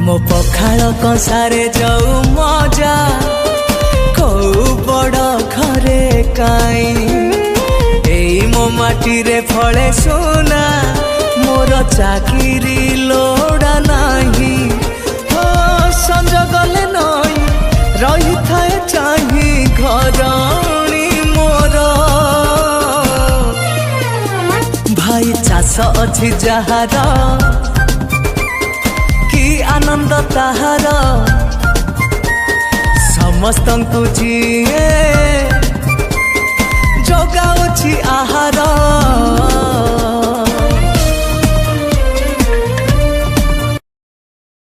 मो पखाल कंसारे जाऊ मजा कौ बड़ घरे काई मो माटी रे फले सोना मोर चाकिरी लोड़ा नाही हो संज गले नई रही थाए चाही घरणी मोर भाई चाष अच्छी जहार कि आनंद ताहार समस्त जीए जोगाउछि आहार।